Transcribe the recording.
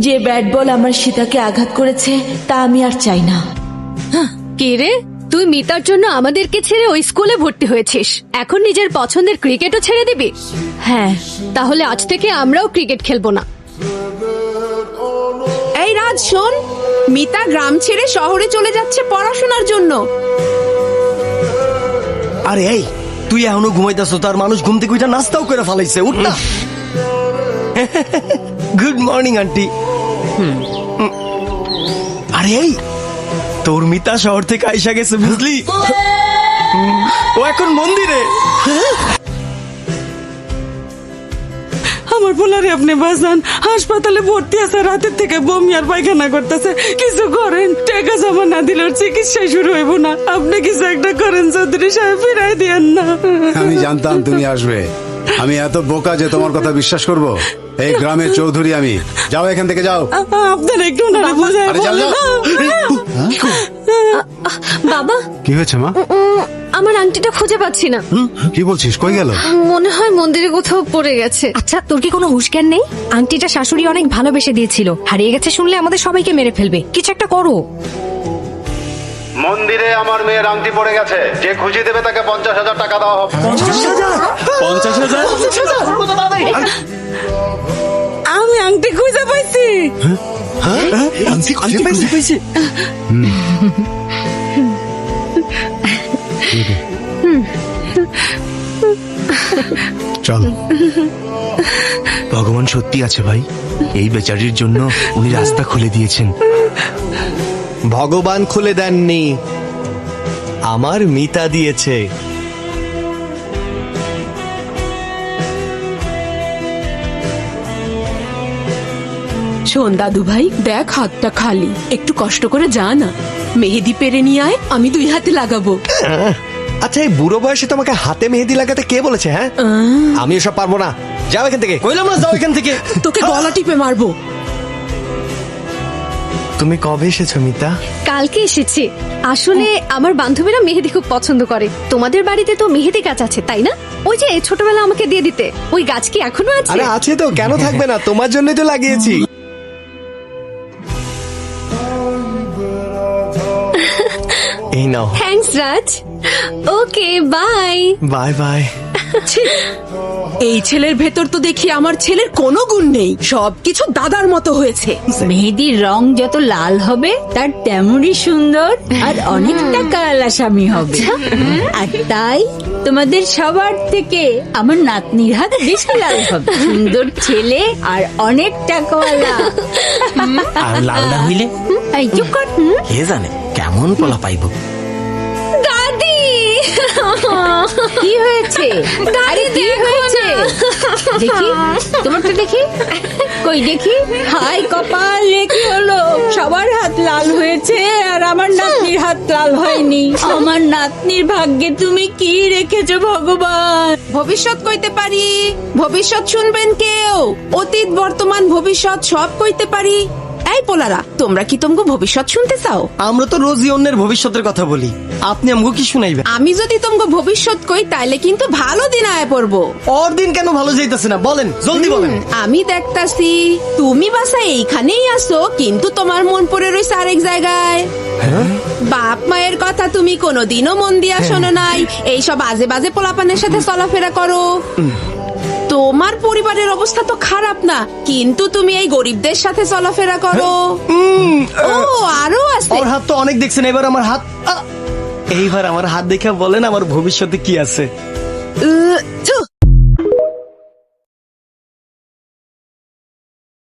যে bat ball আমার সীতাকে আঘাত করেছে তা আমি আর চাই না। কে রে, তুই মিতার জন্য আমাদেরকে ছেড়ে ওই স্কুলে ভর্তি হয়েছিস, এখন নিজের পছন্দের ক্রিকেটও ছেড়ে দিবি? হ্যাঁ, তাহলে আজ থেকে আমরাও ক্রিকেট খেলবো না। এই রাজ শোন, মিতা গ্রাম ছেড়ে শহরে চলে যাচ্ছে পড়াশোনার জন্য। আরে এই, তুই এখনো ঘুমাইতেছ? তার মানুষ ঘুম থেকে উঠে নাস্তাও করে ফেলাইছে। উঠ না। Good morning aunty. আরে এই, তোর মিতা শহর থেকে আইসা গেছে বুঝলি? ও এখন মন্দিরে। আমার পোলারে আপনি বাঁচান, হাসপাতালে ভর্তি আছে, রাতের থেকে বমি আর পায়খানা করতেছে, কিছু করেন। টাকা জমা না দিলে ওর চিকিৎসা শুরু হইব না। আপনি কিছু একটা করেন চৌধুরী সাহেব, ফিরাই দিয়েন না। আমি জানতাম তুমি আসবে। আমি এত বোকা যে তোমার কথা বিশ্বাস করব? এই গ্রামের চৌধুরী আমি। যাও এখান থেকে যাও। আপনার একটু ওনারে বোঝায় আরে যাও, যাও। বাবা, কি হয়েছে মা? আমার আংটিটা খুঁজে পাচ্ছি না। কি বলছিস, কই গেল? মনে হয় মন্দিরে কোথাও পড়ে গেছে। আচ্ছা, তোর কি কোনো হুঁশ জ্ঞান নেই? আংটিটা শাশুড়ি অনেক ভালোবেসে দিয়েছিল, হারিয়ে গেছে শুনলে আমাদের সবাইকে মেরে ফেলবে। কিছু একটা করো। মন্দিরে আমার মেয়ের আংটি পড়ে গেছে, যে খুঁজে দেবে তাকে 50,000 টাকা দেওয়া হবে। 50,000? আমি আংটি খুঁজে পাইছি। আন্টি পাইছে? চল। ভগবান সত্যি আছে ভাই, এই বেচারির জন্য উনি রাস্তা খুলে দিয়েছেন। ভগবান খুলে দেননি, আমার মিতা দিয়েছে। শোন দাদু ভাই, দেখ হাতটা খালি, একটু কষ্ট করে যা না। মেহেদি পেরে নিয়ে আয়, আমি 2 হাতে লাগাবো। আচ্ছা, এই বুড়ো বয়সে তোমাকে হাতে মেহেদি লাগাতে কে বলেছে? হ্যাঁ, আমি এসব পারবো না, যাও এখান থেকে। কইলাম না যাও এখান থেকে। তোকে গলা টিপে মারবো। তুমি কবে এসেছো মিতা? কালকে এসেছি। আসলে আমার বান্ধবীরা মেহেদি খুব পছন্দ করে। তোমাদের বাড়িতে তো মেহেদি গাছ আছে তাই না? ওই যে ছোটবেলা আমাকে দিয়ে দিতে, ওই গাছ কি এখনো আছে? আরে আছে তো, কেন থাকবে না? তোমার জন্যই তো লাগিয়েছি। এই নাও। Thanks Raj. Okay, bye. Bye bye. এই ছেলের ভেতর তো দেখি আমার ছেলের কোনো গুণ নেই, সবকিছু দাদার মতো হয়েছে। মেহেদির রং যত লাল হবে তার তেমনই সুন্দর আর অনেক টাকাওয়ালা স্বামী হবে। আর তাই তোমাদের সবার থেকে আমার নাতনির হাত বেশি লাল হবে। সুন্দর ছেলে আর অনেক টাকাওয়ালা। আর লাল না হইলে এই চুপ কর। কে জানে কেমন পোলা পাইব। দাদি, কি হয়েছে? আরে কি হয়েছে? দেখি তোমারটা দেখি, কই দেখি। হাই কপাল, কি হলো? সবার হাত লাল হয়েছে আর আমার নাতনির হাত লাল হয়নি। আমার নাতনির ভাগ্যে তুমি কি রেখেছো ভগবান? ভবিষ্যৎ কইতে পারি, ভবিষ্যৎ শুনবেন কেউ? অতীত, বর্তমান, ভবিষ্যৎ সব কইতে পারি। এই পোলারা, তোমরা কি তোমগো ভবিষ্যৎ শুনতে চাও? আমরা তো রোজই অন্যের ভবিষ্যতের কথা বলি, আপনি আমগো কি শুনাইবেন? আমি যদি তোমগো ভবিষ্যৎ কই তাইলে কিন্তু ভালো দিন আয় পড়বো। ওর দিন কেন ভালো যাইতেছে না বলেন, জলদি বলেন। আমি দেখতাছি তুমি বাসা এইখানেই আসো, কিন্তু তোমার মন পড়ে রয়েছে আরেক জায়গায়। বাপ মায়ের কথা তুমি কোনোদিনও মন দিয়া শোনো নাই, এইসব আজে বাজে পোলাপানের সাথে চলাফেরা করো। তোমার পরিবারের অবস্থা তো খারাপ না, কিন্তু তুমি এই গরিবদের সাথে চলাফেরা করো। ও আরো আছে। ওর হাত তো অনেক দেখছেন, এবার আমার হাত। এইবার আমার হাত দেখে বলেন আমার ভবিষ্যতে কি আছে?